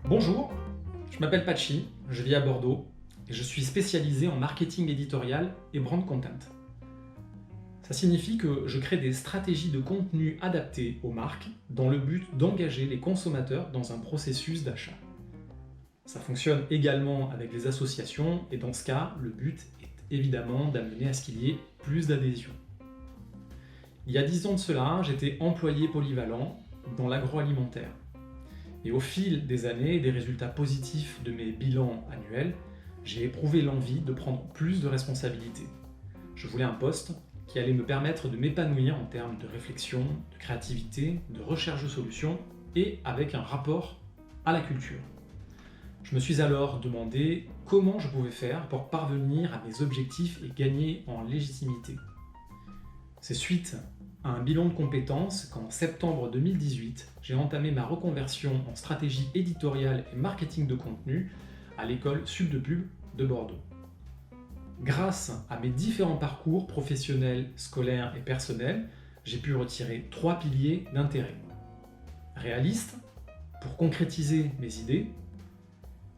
Bonjour, je m'appelle Pachi, je vis à Bordeaux et je suis spécialisé en marketing éditorial et brand content. Ça signifie que je crée des stratégies de contenu adaptées aux marques dans le but d'engager les consommateurs dans un processus d'achat. Ça fonctionne également avec les associations et dans ce cas, le but est évidemment d'amener à ce qu'il y ait plus d'adhésion. Il y a 10 ans de cela, j'étais employé polyvalent dans l'agroalimentaire. Et au fil des années et des résultats positifs de mes bilans annuels, j'ai éprouvé l'envie de prendre plus de responsabilités. Je voulais un poste qui allait me permettre de m'épanouir en termes de réflexion, de créativité, de recherche de solutions et avec un rapport à la culture. Je me suis alors demandé comment je pouvais faire pour parvenir à mes objectifs et gagner en légitimité. C'est suite à un bilan de compétences qu'en septembre 2018, j'ai entamé ma reconversion en stratégie éditoriale et marketing de contenu à l'école Sud de Pub de Bordeaux. Grâce à mes différents parcours professionnels, scolaires et personnels, j'ai pu retirer 3 piliers d'intérêt. Réaliste, pour concrétiser mes idées,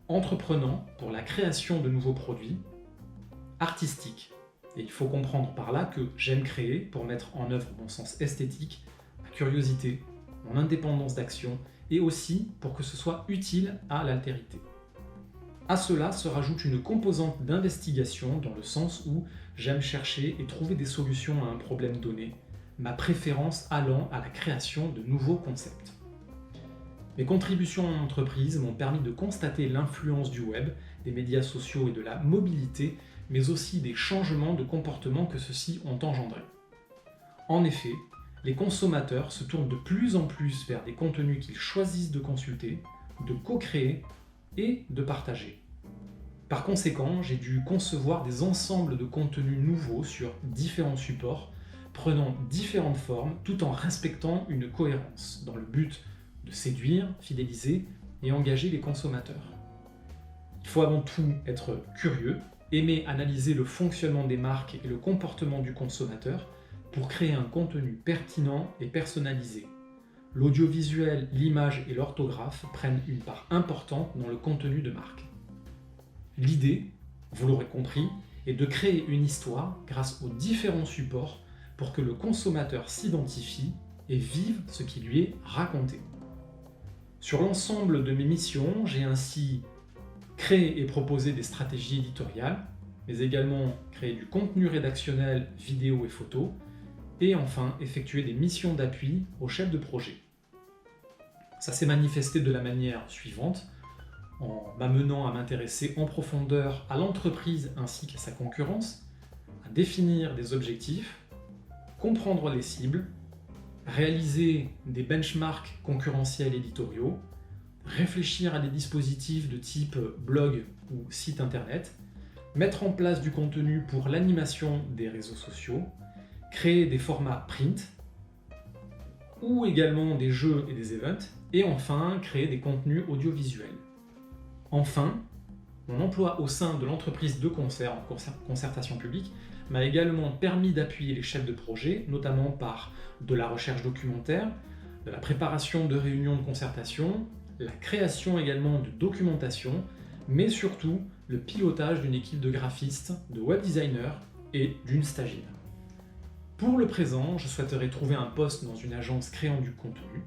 entreprenant pour la création de nouveaux produits, artistique. Et il faut comprendre par là que j'aime créer pour mettre en œuvre mon sens esthétique, ma curiosité, mon indépendance d'action et aussi pour que ce soit utile à l'altérité. À cela se rajoute une composante d'investigation dans le sens où j'aime chercher et trouver des solutions à un problème donné, ma préférence allant à la création de nouveaux concepts. Mes contributions en entreprise m'ont permis de constater l'influence du web, des médias sociaux et de la mobilité, mais aussi des changements de comportement que ceux-ci ont engendrés. En effet, les consommateurs se tournent de plus en plus vers des contenus qu'ils choisissent de consulter, de co-créer et de partager. Par conséquent, j'ai dû concevoir des ensembles de contenus nouveaux sur différents supports, prenant différentes formes tout en respectant une cohérence, dans le but de séduire, fidéliser et engager les consommateurs. Il faut avant tout être curieux, aimer analyser le fonctionnement des marques et le comportement du consommateur pour créer un contenu pertinent et personnalisé. L'audiovisuel, l'image et l'orthographe prennent une part importante dans le contenu de marque. L'idée, vous l'aurez compris, est de créer une histoire grâce aux différents supports pour que le consommateur s'identifie et vive ce qui lui est raconté. Sur l'ensemble de mes missions, j'ai ainsi créé et proposé des stratégies éditoriales, mais également créé du contenu rédactionnel, vidéo et photo, et enfin effectué des missions d'appui aux chefs de projet. Ça s'est manifesté de la manière suivante, en m'amenant à m'intéresser en profondeur à l'entreprise ainsi qu'à sa concurrence, à définir des objectifs, comprendre les cibles, réaliser des benchmarks concurrentiels éditoriaux, réfléchir à des dispositifs de type blog ou site internet, mettre en place du contenu pour l'animation des réseaux sociaux, créer des formats print, ou également des jeux et des events, et enfin créer des contenus audiovisuels. Enfin, mon emploi au sein de l'entreprise de concert en concertation publique m'a également permis d'appuyer les chefs de projet, notamment par de la recherche documentaire, de la préparation de réunions de concertation, la création également de documentation, mais surtout le pilotage d'une équipe de graphistes, de web designers et d'une stagiaire. Pour le présent, je souhaiterais trouver un poste dans une agence créant du contenu.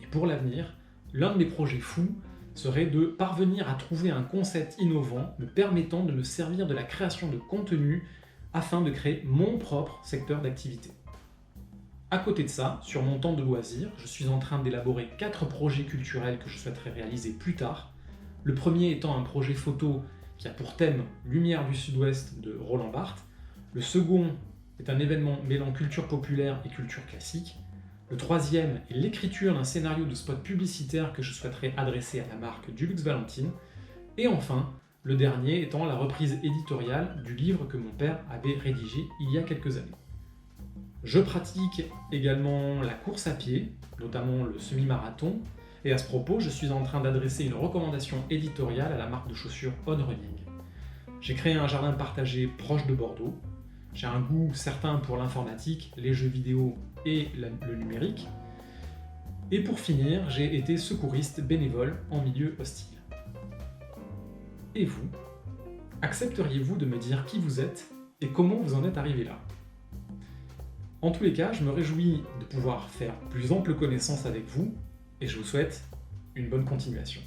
Et pour l'avenir, l'un de mes projets fous serait de parvenir à trouver un concept innovant me permettant de me servir de la création de contenu afin de créer mon propre secteur d'activité. À côté de ça, sur mon temps de loisir, je suis en train d'élaborer 4 projets culturels que je souhaiterais réaliser plus tard. Le premier étant un projet photo qui a pour thème Lumière du Sud-Ouest de Roland Barthes. Le second est un événement mêlant culture populaire et culture classique. Le troisième est l'écriture d'un scénario de spot publicitaire que je souhaiterais adresser à la marque Dulux Valentine. Et enfin, le dernier étant la reprise éditoriale du livre que mon père avait rédigé il y a quelques années. Je pratique également la course à pied, notamment le semi-marathon, et à ce propos, je suis en train d'adresser une recommandation éditoriale à la marque de chaussures On Running. J'ai créé un jardin partagé proche de Bordeaux. J'ai un goût certain pour l'informatique, les jeux vidéo et le numérique. Et pour finir, j'ai été secouriste bénévole en milieu hostile. Et vous, accepteriez-vous de me dire qui vous êtes et comment vous en êtes arrivé là? En tous les cas, je me réjouis de pouvoir faire plus ample connaissance avec vous et je vous souhaite une bonne continuation.